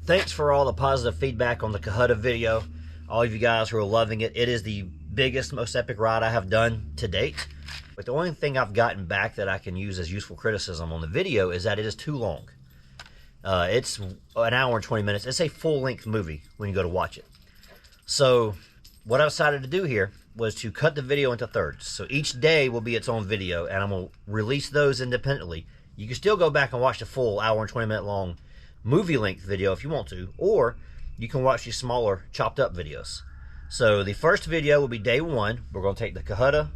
thanks for all the positive feedback on the Cohutta video. All of you guys who are loving it. It is the biggest, most epic ride I have done to date. But the only thing I've gotten back that I can use as useful criticism on the video is that it is too long. It's an hour and 20 minutes. It's a full-length movie when you go to watch it. So what I decided to do here was to cut the video into thirds. So each day will be its own video, and I'm going to release those independently. You can still go back and watch the full hour and 20 minute long movie length video if you want to, or you can watch these smaller chopped up videos. So the first video will be day one. We're going to take the Cohutta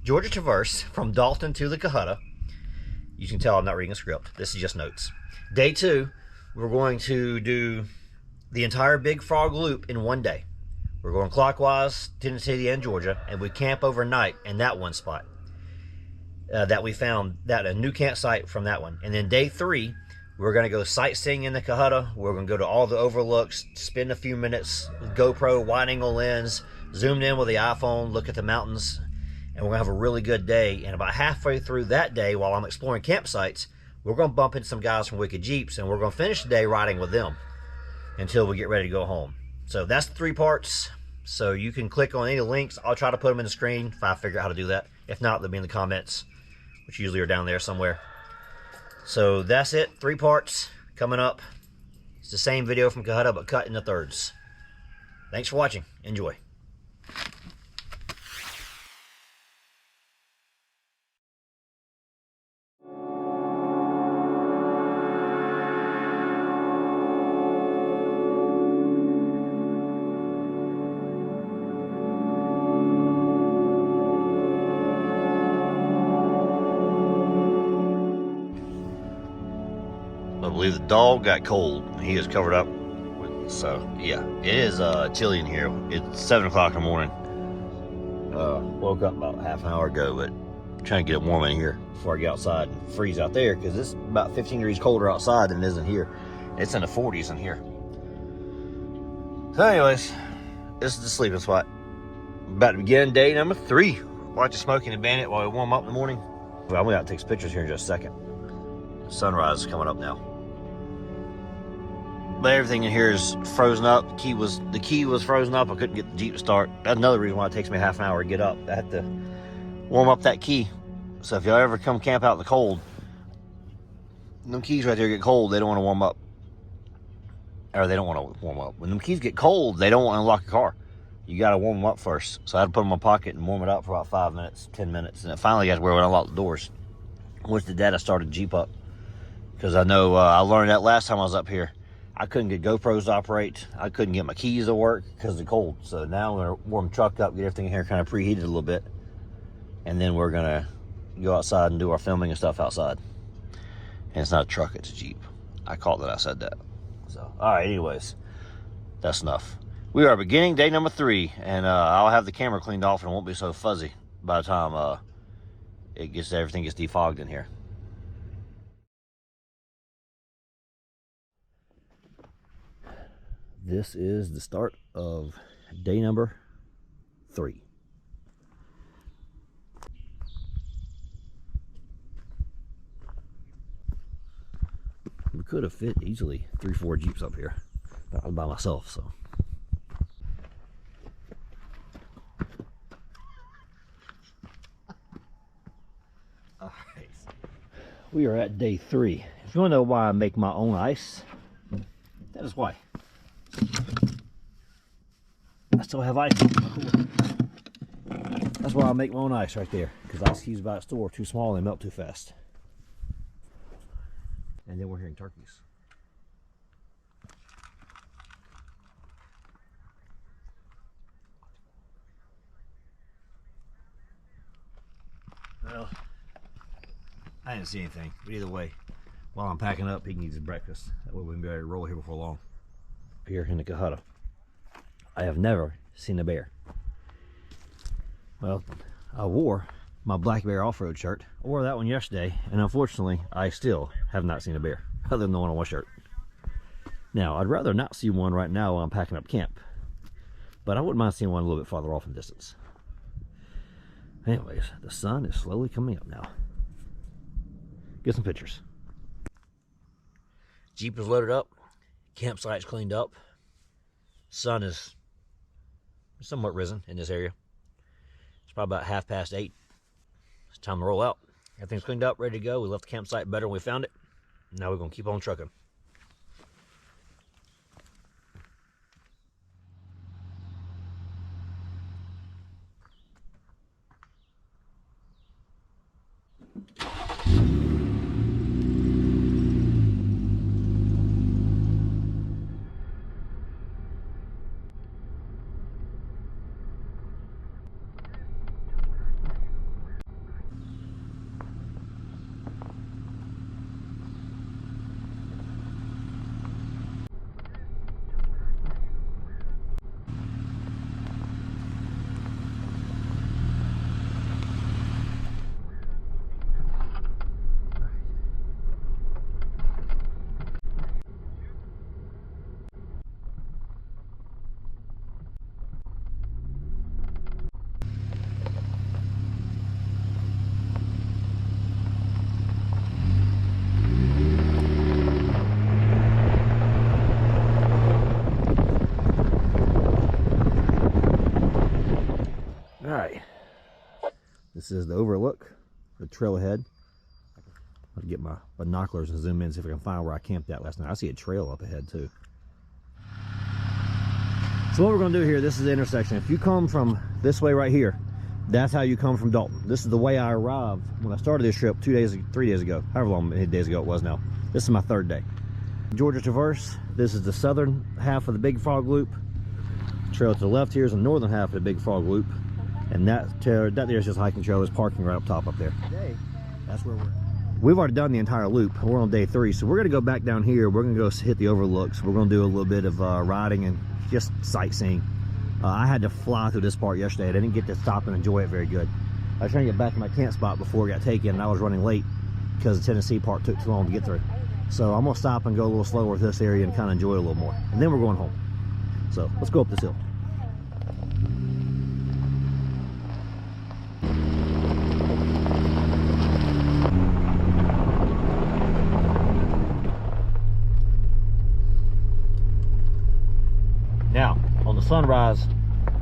Georgia Traverse from Dalton to the Cohutta. You can tell I'm not reading a script. This is just notes. Day two, we're going to do the entire Big Frog Loop in one day. We're going clockwise, Tennessee and Georgia, and we camp overnight in that one spot that we found, that a new campsite from that one. And then day three, we're going to go sightseeing in the Cohutta. We're going to go to all the overlooks, spend a few minutes with GoPro, wide-angle lens, zoomed in with the iPhone, look at the mountains, and we're going to have a really good day. And about halfway through that day, while I'm exploring campsites, we're going to bump into some guys from Wicked Jeeps, and we're going to finish the day riding with them until we get ready to go home. So that's the 3 parts. So you can click on any links. I'll try to put them in the screen if I figure out how to do that. If not, they'll be in the comments, which usually are down there somewhere. So that's it. 3 parts coming up. It's the same video from Cohutta, but cut into thirds. Thanks for watching. Enjoy. I believe the dog got cold. He is covered up. So, yeah. It is chilly in here. It's 7 o'clock in the morning. Woke up about half an hour ago, but I'm trying to get it warm in here before I get outside and freeze out there, because it's about 15 degrees colder outside than it is in here. It's in the 40s in here. So anyways, this is the sleeping spot. About to begin day number 3. Watch the Smoking and Bandit while we warm up in the morning. Well, I'm going to take some pictures here in just a second. Sunrise is coming up now. But everything in here is frozen up. The key was frozen up. I couldn't get the Jeep to start. That's another reason why it takes me half an hour to get up. I have to warm up that key. So if y'all ever come camp out in the cold, them keys right there get cold, they don't want to warm up. Or they don't want to warm up. When them keys get cold, they don't want to unlock your car. You got to warm them up first. So I had to put them in my pocket and warm it up for about 5 minutes, 10 minutes. And it finally got to where I unlocked the doors. Once the dad, I started the Jeep up. Because I know I learned that last time I was up here. I couldn't get GoPros to operate. I couldn't get my keys to work because of the cold. So now I'm going to warm the truck up, get everything in here kind of preheated a little bit. And then we're going to go outside and do our filming and stuff outside. And it's not a truck, it's a Jeep. I called it, I said that. So, all right, anyways, that's enough. We are beginning day number 3. And I'll have the camera cleaned off and it won't be so fuzzy by the time everything gets defogged in here. This is the start of day number 3. We could have fit easily 3-4 Jeeps up here, but I was by myself, so. All right. We are at day 3. If you want to know why I make my own ice, that is why. I still have ice. That's why I make my own ice right there, because ice cubes by the store are too small and they melt too fast. And then we're hearing turkeys. Well, I didn't see anything, but either way, while I'm packing up, he can eat his breakfast. That way we can be ready to roll here before long. Here in the Cohutta, I have never seen a bear. Well, I wore my Black Bear off-road shirt. I wore that one yesterday, and unfortunately, I still have not seen a bear, other than the one on my shirt. Now, I'd rather not see one right now while I'm packing up camp, but I wouldn't mind seeing one a little bit farther off in distance. Anyways, the sun is slowly coming up now. Get some pictures. Jeep is loaded up. Campsite's cleaned up. Sun is somewhat risen in this area. It's probably about 8:30. It's time to roll out. Everything's cleaned up, ready to go. We left the campsite better when we found it. Now we're going to keep on trucking. This is the overlook, the trailhead. I'll get my binoculars and zoom in and see if I can find where I camped at last night. I see a trail up ahead too. So what we're going to do here, this is the intersection. If you come from this way right here, that's how you come from Dalton. This is the way I arrived when I started this trip 3 days ago, however long many days ago it was now. This is my third day. Georgia Traverse, this is the southern half of the Big Frog Loop. Trail to the left here is the northern half of the Big Frog Loop. And that there is just a hiking trail. There's parking right up top up there. Today, that's where we're at. We've already done the entire loop. We're on day 3, so we're going to go back down here. We're going to go hit the overlooks. We're going to do a little bit of riding and just sightseeing. I had to fly through this part yesterday. I didn't get to stop and enjoy it very good. I was trying to get back to my camp spot before it got taken, and I was running late because the Tennessee part took too long to get through. So I'm going to stop and go a little slower with this area and kind of enjoy it a little more. And then we're going home. So let's go up this hill. Now, on the sunrise,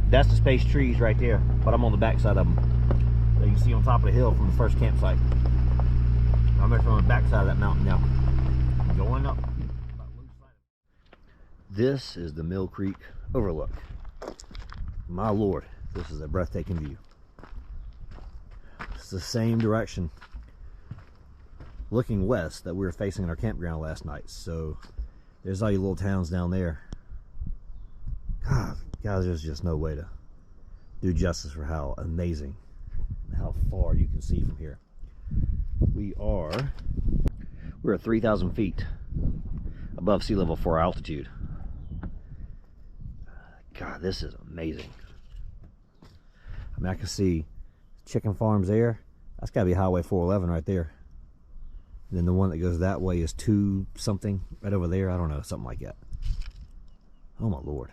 that's the spaced trees right there, but I'm on the backside of them. So you can see on top of the hill from the first campsite. I'm actually on the backside of that mountain now. I'm going up. This is the Millcreek Overlook. My Lord, this is a breathtaking view. It's the same direction looking west that we were facing in our campground last night. So there's all your little towns down there. God, guys, there's just no way to do justice for how amazing and how far you can see from here. We're at 3,000 feet above sea level for our altitude. God, this is amazing. I mean, I can see chicken farms there. That's got to be Highway 411 right there. And then the one that goes that way is 2 something right over there. I don't know, something like that. Oh my Lord.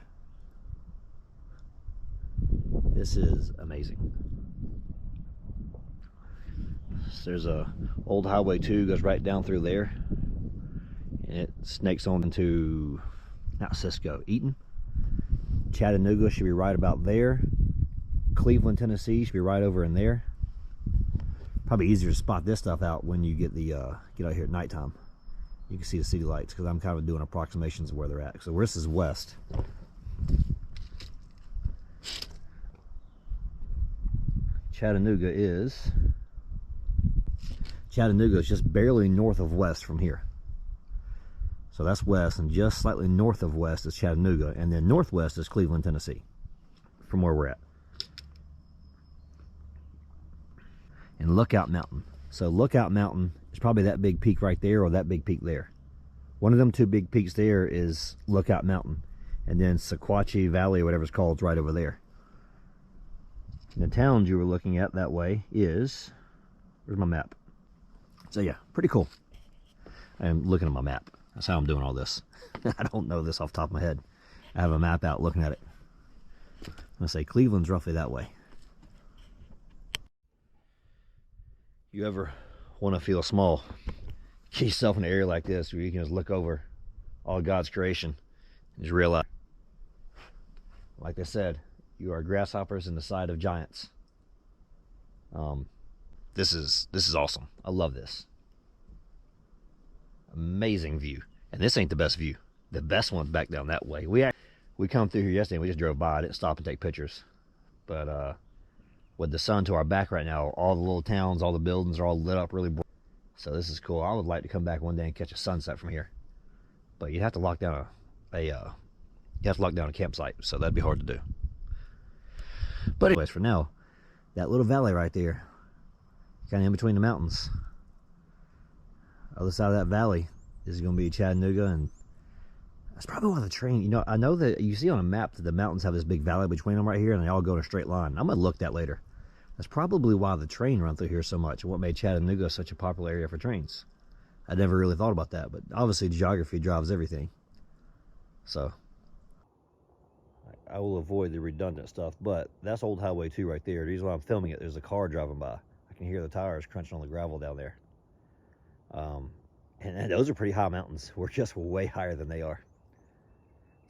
This is amazing. So there's a old Highway 2 goes right down through there, and it snakes on into, not Cisco, Eaton. Chattanooga should be right about there. Cleveland, Tennessee should be right over in there. Probably easier to spot this stuff out when you get out here at nighttime. You can see the city lights because I'm kind of doing approximations of where they're at. So this is west. Chattanooga is just barely north of west from here. So that's west, and just slightly north of west is Chattanooga, and then northwest is Cleveland, Tennessee, from where we're at. And Lookout Mountain. So Lookout Mountain is probably that big peak right there or that big peak there. One of them 2 big peaks there is Lookout Mountain, and then Sequatchie Valley, or whatever it's called, is right over there. And the towns you were looking at that way is, where's my map? So yeah, pretty cool. I'm looking at my map. That's how I'm doing all this. I don't know this off the top of my head. I have a map out looking at it. I'm gonna say Cleveland's roughly that way. You ever want to feel small? Get yourself in an area like this where you can just look over all God's creation. Just realize, like they said, you are grasshoppers in the sight of giants. This is awesome. I love this. Amazing view. And this ain't the best view. The best one's back down that way. We come through here yesterday and we just drove by. I didn't stop and take pictures. But with the sun to our back right now, all the little towns, all the buildings are all lit up really bright. So this is cool. I would like to come back one day and catch a sunset from here. But you'd have to lock down a campsite, so that'd be hard to do. But anyways, for now, that little valley right there, kind of in between the mountains. Other side of that valley is going to be Chattanooga, and that's probably why the train, you know, I know that you see on a map that the mountains have this big valley between them right here, and they all go in a straight line. I'm going to look that later. That's probably why the train run through here so much, and what made Chattanooga such a popular area for trains. I never really thought about that, but obviously geography drives everything. So I will avoid the redundant stuff, but that's Old Highway 2 right there. The reason why I'm filming it, there's a car driving by. I can hear the tires crunching on the gravel down there. And those are pretty high mountains. We're just way higher than they are.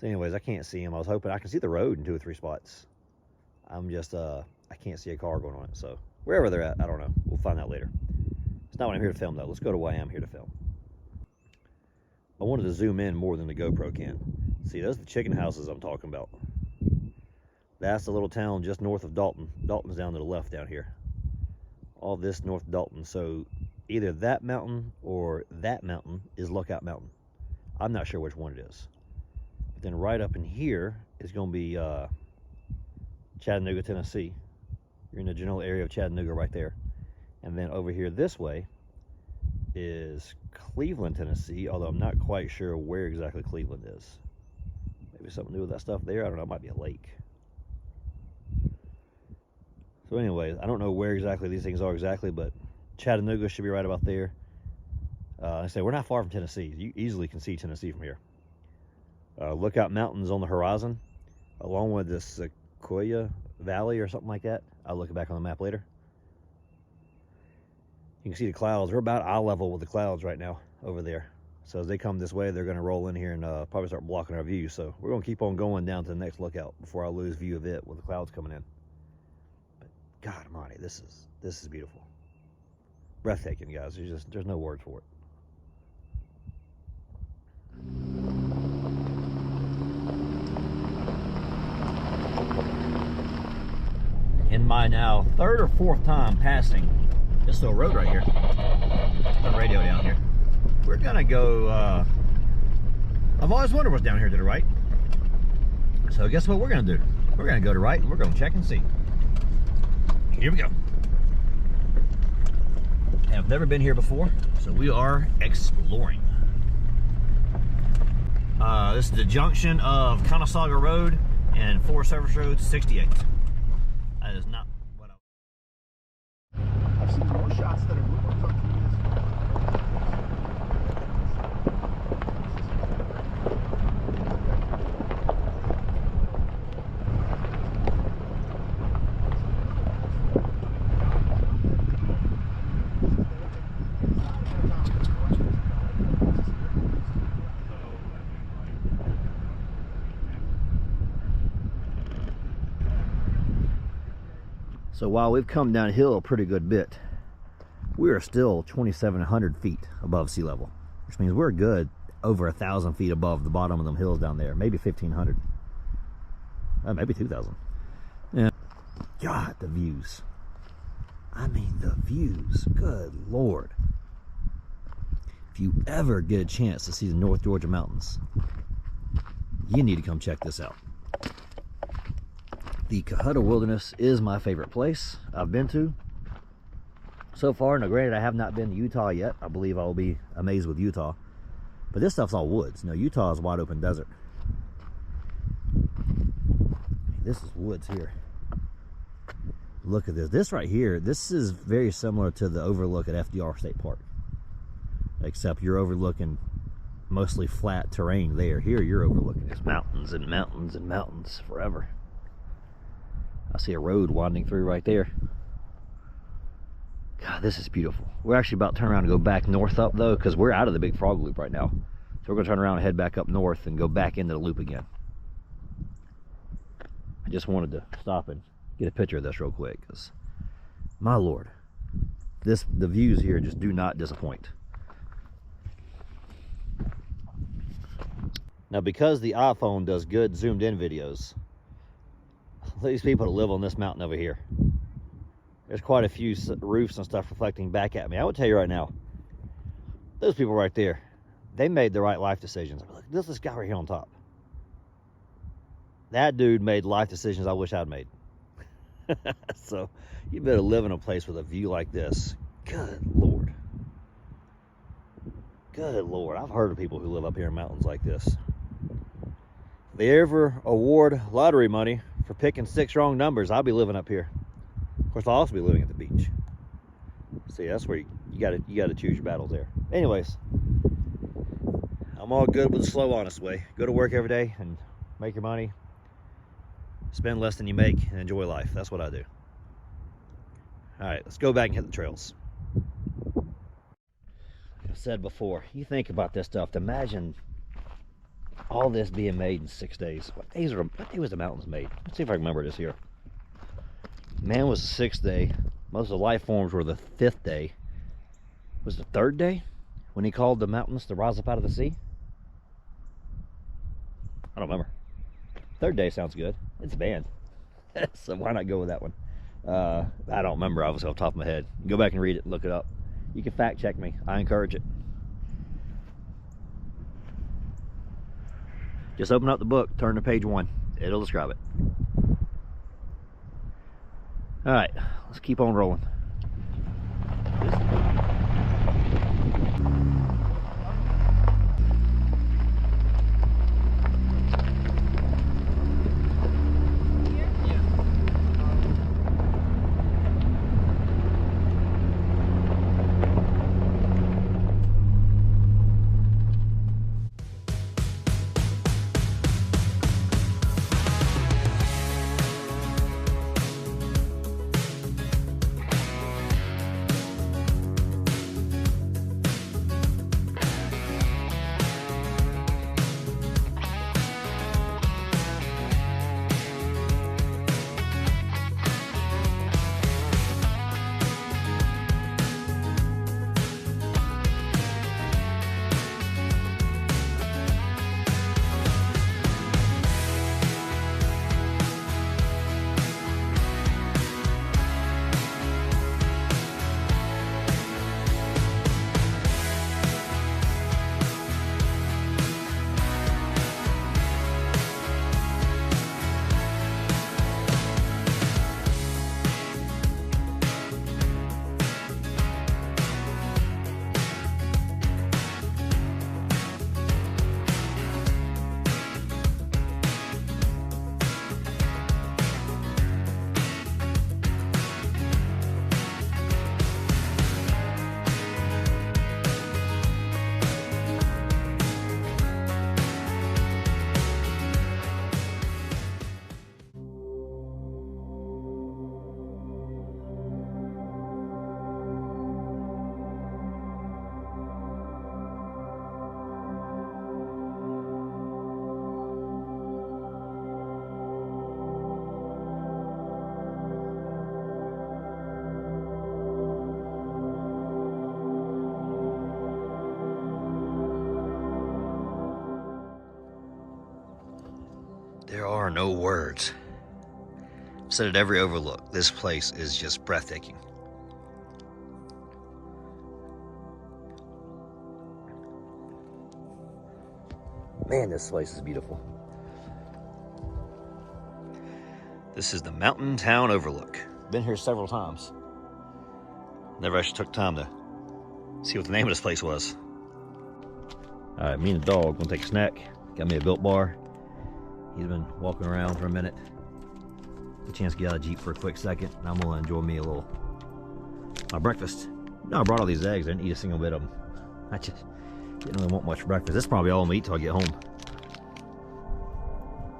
So anyways, I can't see them. I was hoping I can see the road in 2 or 3 spots. I'm just, I can't see a car going on it. So wherever they're at, I don't know. We'll find out later. It's not what I'm here to film though. Let's go to why I'm here to film. I wanted to zoom in more than the GoPro can. See, those are the chicken houses I'm talking about. That's the little town just north of Dalton. Dalton's down to the left down here. All this north of Dalton. So either that mountain or that mountain is Lookout Mountain. I'm not sure which one it is. But then right up in here is going to be Chattanooga, Tennessee. You're in the general area of Chattanooga right there. And then over here this way is Cleveland, Tennessee, although I'm not quite sure where exactly Cleveland is. Maybe something to do with that stuff there. I don't know. It might be a lake. So anyways, I don't know where exactly these things are exactly, but Chattanooga should be right about there. I say we're not far from Tennessee. You easily can see Tennessee from here. Lookout Mountains on the horizon, along with the Sequoia Valley or something like that. I'll look back on the map later. You can see the clouds. We're about eye level with the clouds right now over there. So as they come this way, they're going to roll in here and probably start blocking our view. So we're going to keep on going down to the next lookout before I lose view of it with the clouds coming in. But God almighty, this is beautiful. Breathtaking, guys. There's no words for it. In my now 3rd or 4th time passing this little road right here, the radio down here, we're gonna go, I've always wondered what's down here to the right. So guess what we're gonna do? We're gonna go to the right and we're gonna check and see. Here we go. I've never been here before, so we are exploring. This is the junction of Conasauga Road and Forest Service Road 68. That is not what I've seen more shots that are moving from So while we've come downhill a pretty good bit, we are still 2,700 feet above sea level, which means we're good over 1,000 feet above the bottom of them hills down there, maybe 1,500, maybe 2,000. Yeah. God, the views. I mean, the views. Good Lord. If you ever get a chance to see the North Georgia mountains, you need to come check this out. The Cohutta Wilderness is my favorite place I've been to so far. Now granted, I have not been to Utah yet. I believe I will be amazed with Utah. But this stuff's all woods. Now Utah is wide open desert. This is woods here. Look at this. This right here, this is very similar to the overlook at FDR State Park. Except you're overlooking mostly flat terrain there. Here you're overlooking just mountains and mountains and mountains forever. I see a road winding through right there. God, this is beautiful. We're actually about to turn around and go back north up though, because we're out of the Big Frog Loop right now. So we're going to turn around and head back up north and go back into the loop again. I just wanted to stop and get a picture of this real quick, because my lord, the views here just do not disappoint. Now, because the iPhone does good zoomed in videos, these people that live on this mountain over here, there's quite a few roofs and stuff reflecting back at me. I would tell you right now, those people right there, they made the right life decisions. Look, this guy right here on top. That dude made life decisions I wish I'd made. So you better live in a place with a view like this. Good Lord. Good Lord. I've heard of people who live up here in mountains like this. If they ever award lottery money for picking 6 wrong numbers, I'll be living up here. Of course, I'll also be living at the beach. See, that's where you gotta choose your battles there. Anyways, I'm all good with the slow, honest way. Go to work every day and make your money. Spend less than you make and enjoy life. That's what I do. All right, let's go back and hit the trails. Like I said before, you think about this stuff. Imagine all this being made in 6 days. What day was the mountains made? Let's see if I can remember this here. Man was the 6th day. Most of the life forms were the 5th day. Was the 3rd day when he called the mountains to rise up out of the sea? I don't remember. 3rd day sounds good. It's banned. So why not go with that one? I don't remember, obviously, off the top of my head. Go back and read it, look it up. You can fact check me. I encourage it. Just open up the book, turn to page 1. It'll describe it. All right, let's keep on rolling. There are no words. I've said at every overlook, this place is just breathtaking. Man, this place is beautiful. This is the Mountain Town Overlook. Been here several times. Never actually took time to see what the name of this place was. All right, me and the dog gonna take a snack. Got me a Built Bar. He's been walking around for a minute. Get a chance to get out of the Jeep for a quick second, and I'm gonna enjoy me a little my breakfast. No, I brought all these eggs. I didn't eat a single bit of them. I just didn't really want much for breakfast. This is probably all I'm gonna eat till I get home.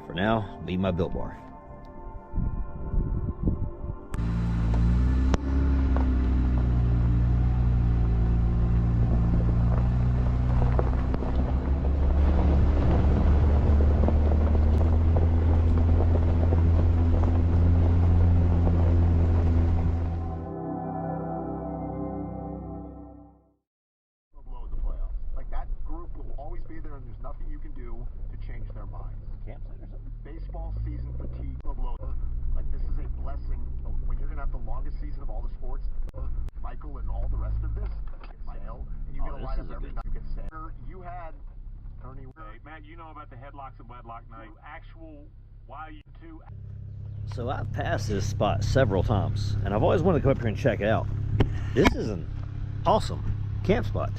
For now, I'm eating my Built Bar. softball season fatigue of low. Like, this is a blessing when you're gonna have the longest season of all the sports. Michael and all the rest of this, sail, and you get a line up every night. You get sail. You had Ernie. Hey, Matt, you know about the headlocks and wedlock night. Actual YU2. So I've passed this spot several times, and I've always wanted to come up here and check it out. This is an awesome camp spot,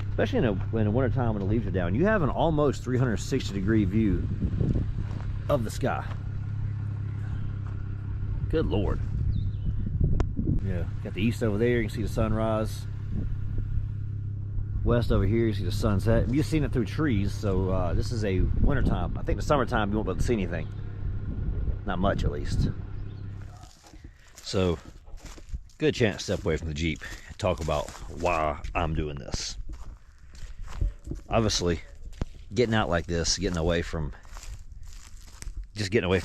especially in the wintertime when the leaves are down. You have an almost 360-degree view of the sky. Good Lord. Yeah, got the east over there, you can see the sunrise. West over here, you see the sunset. You've seen it through trees, so this is a wintertime. I think the summertime you won't be able to see anything. Not much, at least. So, good chance to step away from the Jeep and talk about why I'm doing this. Obviously, getting out like this, getting away from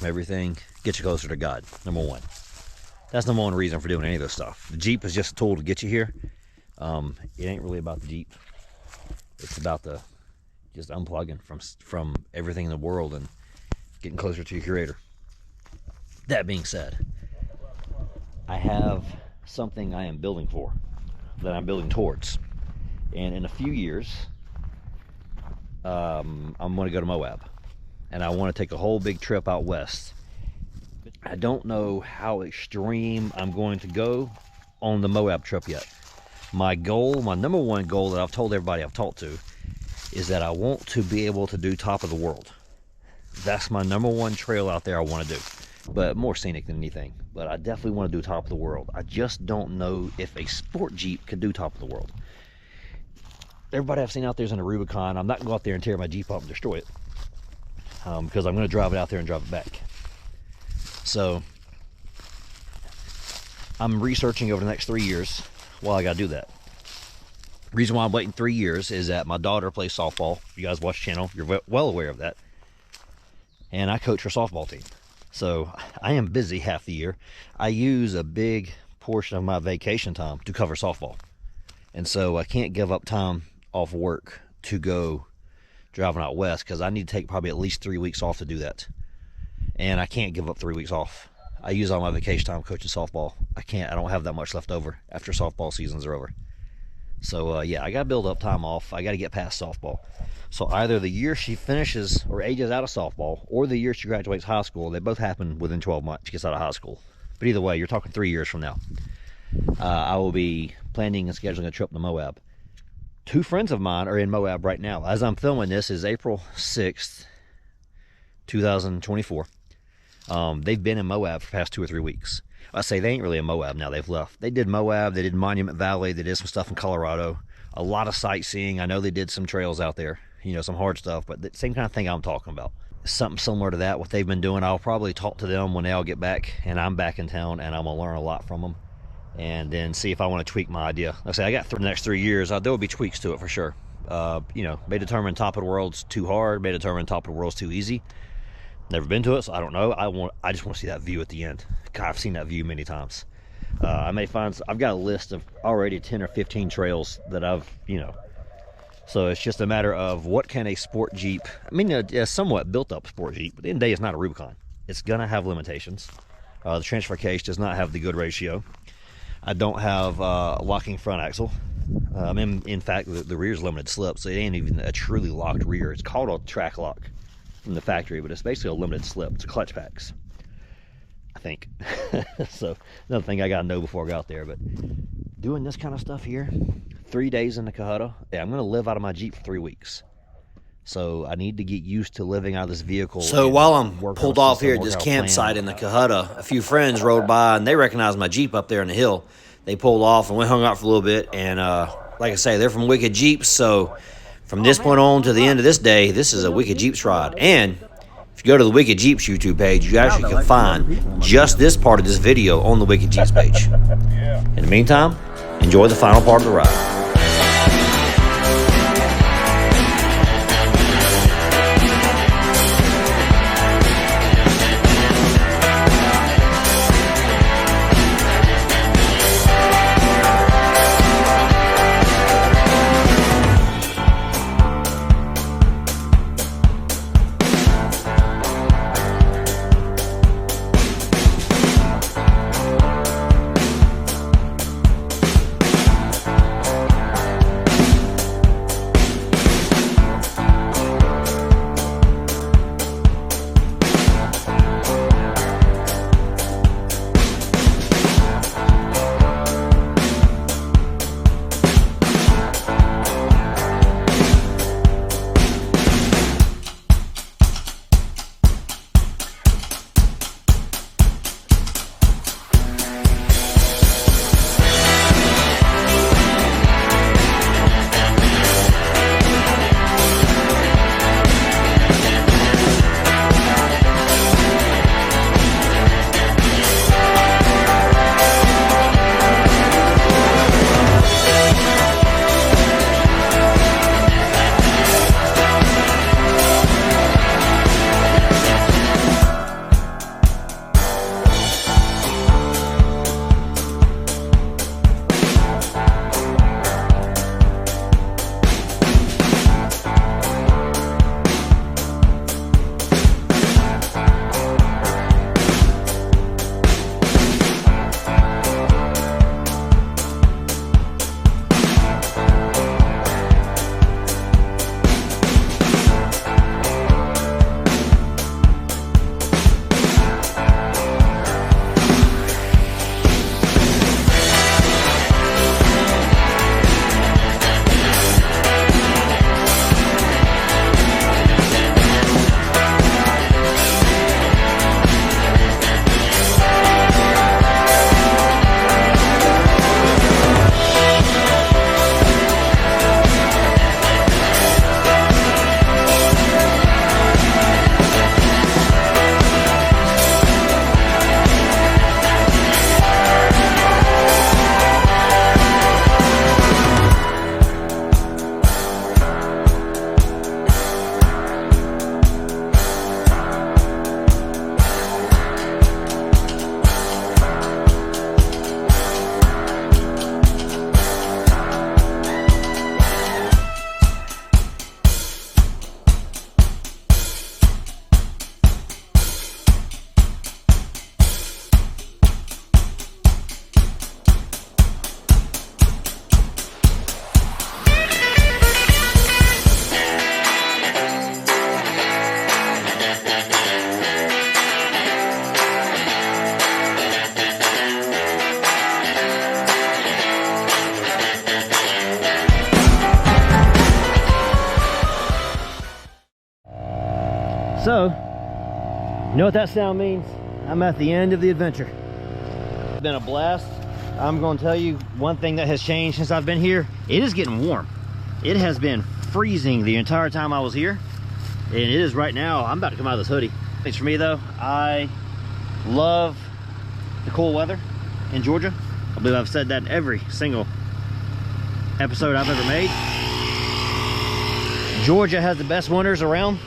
everything, gets you closer to God, number one. That's number one reason for doing any of this stuff. The Jeep is just a tool to get you here. It ain't really about the Jeep. It's about the just unplugging from everything in the world and getting closer to your Creator. That being said, I have something I am building for, that I'm building towards. And in a few years, I'm going to go to Moab. And I want to take a whole big trip out west. I don't know how extreme I'm going to go on the Moab trip yet. My goal, my number one goal that I've told everybody I've talked to, is that I want to be able to do top of the world. That's my number one trail out there I want to do. But more scenic than anything. But I definitely want to do top of the world. I just don't know if a sport Jeep could do top of the world. Everybody I've seen out there is in a Rubicon. I'm not going to go out there and tear my Jeep up and destroy it. Because I'm going to drive it out there and drive it back. So, I'm researching over the next 3 years while I got to do that. The reason why I'm waiting 3 years is that my daughter plays softball. You guys watch the channel, you're well aware of that. And I coach her softball team. So, I am busy half the year. I use a big portion of my vacation time to cover softball. And so, I can't give up time off work to go driving out west, because I need to take probably at least 3 weeks off to do that. And I can't give up 3 weeks off. I use all my vacation time coaching softball. I don't have that much left over after softball seasons are over. So yeah, I got to build up time off. I got to get past softball. So either the year she finishes or ages out of softball, or the year she graduates high school, they both happen within 12 months she gets out of high school. But either way, you're talking 3 years from now. I will be planning and scheduling a trip to Moab. 2 friends of mine are in Moab right now. As I'm filming this is April 6th, 2024. They've been in Moab for the past 2 or 3 weeks. I say they ain't really in Moab now, they've left. They did Moab, they did Monument Valley, they did some stuff in Colorado. A lot of sightseeing. I know they did some trails out there, you know, some hard stuff, but the same kind of thing I'm talking about. Something similar to that, what they've been doing. I'll probably talk to them when they all get back and I'm back in town, and I'm going to learn a lot from them. And then see if I want to tweak my idea. Like I say, I got the next 3 years, there will be tweaks to it for sure. You know, may determine top of the world's too hard, may determine top of the world's too easy. Never been to it, so I don't know. I just want to see that view at the end. God, I've seen that view many times. I may find, I've got a list of already 10 or 15 trails that I've, you know. So it's just a matter of what can a sport Jeep, I mean, a somewhat built up sport Jeep, but at the end of the day, it's not a Rubicon. It's going to have limitations. The transfer case does not have the good ratio. I don't have a locking front axle. In fact, the rear's limited slip, so it ain't even a truly locked rear. It's called a track lock from the factory, but it's basically a limited slip. It's a clutch packs, I think. So another thing I gotta know before I go out there. But doing this kind of stuff here, 3 days in the Cohutta, yeah, I'm gonna live out of my Jeep for 3 weeks. So I need to get used to living out of this vehicle. So while I'm pulled off here at this campsite in the Cohutta, a few friends rode by and they recognized my Jeep up there on the hill. They pulled off and we hung out for a little bit. And like I say, they're from Wicked Jeeps. So from this point on to the end of this day, this is a Wicked Jeeps ride. And if you go to the Wicked Jeeps YouTube page, you actually can find just this part of this video on the Wicked Jeeps page. In the meantime, enjoy the final part of the ride. So, you know what that sound means? I'm at the end of the adventure. It's been a blast. I'm going to tell you one thing that has changed since I've been here. It is getting warm. It has been freezing the entire time I was here. And it is right now. I'm about to come out of this hoodie. Thanks for me though. I love the cool weather in Georgia. I believe I've said that in every single episode I've ever made. Georgia has the best winters around.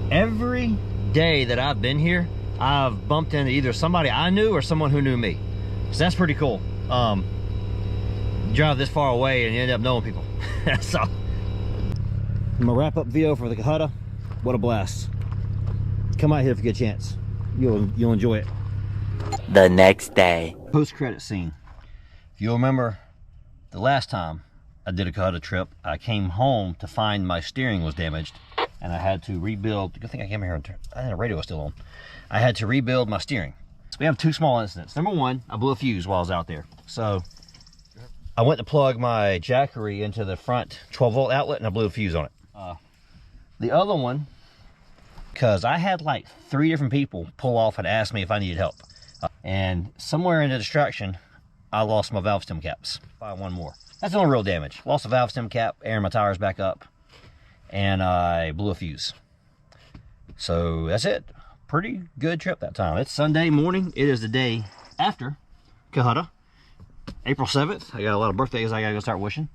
Every day that I've been here, I've bumped into either somebody I knew or someone who knew me. So that's pretty cool. Drive this far away and you end up knowing people. So, I'm gonna wrap up video for the Cohutta. What a blast. Come out here if you get a chance. You'll enjoy it. The next day. Post-credit scene. If you'll remember the last time I did a Cohutta trip, I came home to find my steering was damaged and I had to rebuild. Good thing I came here and I think the radio was still on. I had to rebuild my steering. So we have two small incidents. Number one, I blew a fuse while I was out there. So I went to plug my Jackery into the front 12-volt outlet and I blew a fuse on it. The other one, because I had like 3 different people pull off and ask me if I needed help. And somewhere in the distraction, I lost my valve stem caps. Find one more. That's the only real damage. Lost a valve stem cap, airing my tires back up, and I blew a fuse. So that's it. Pretty good trip that time. It's Sunday morning. It is the day after Cohutta, April 7th. I got a lot of birthdays I gotta go start wishing.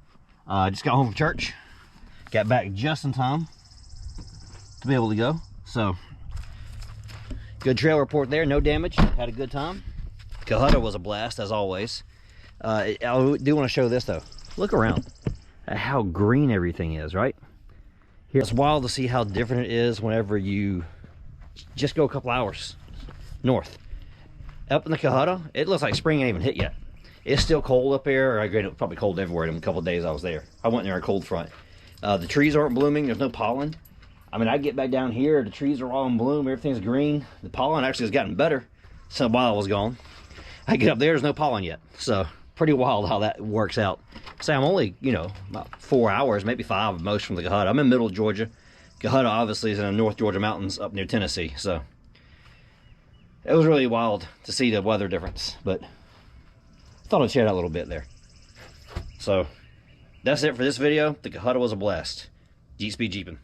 I just got home from church. Got back just in time to be able to go. So, good trail report there. No damage. Had a good time. Cohutta was a blast as always. I do want to show this though. Look around at how green everything is, right? Here, it's wild to see how different it is whenever you just go a couple hours north. Up in the Cohutta, it looks like spring ain't even hit yet. It's still cold up there. I agree, it was probably cold everywhere in a couple of days I was there. I went there a cold front. The trees aren't blooming. There's no pollen. I mean, I get back down here, the trees are all in bloom, everything's green. The pollen actually has gotten better since while I was gone. I get up there's no pollen yet. So, pretty wild how that works out. So I'm only, you know, about 4 hours, maybe 5 at most from the Cohutta. I'm in middle Georgia. Cohutta obviously is in the North Georgia mountains up near Tennessee. So, it was really wild to see the weather difference. But, thought I'd share that a little bit there. So, that's it for this video. The Cohutta was a blast. Jeeps be jeeping.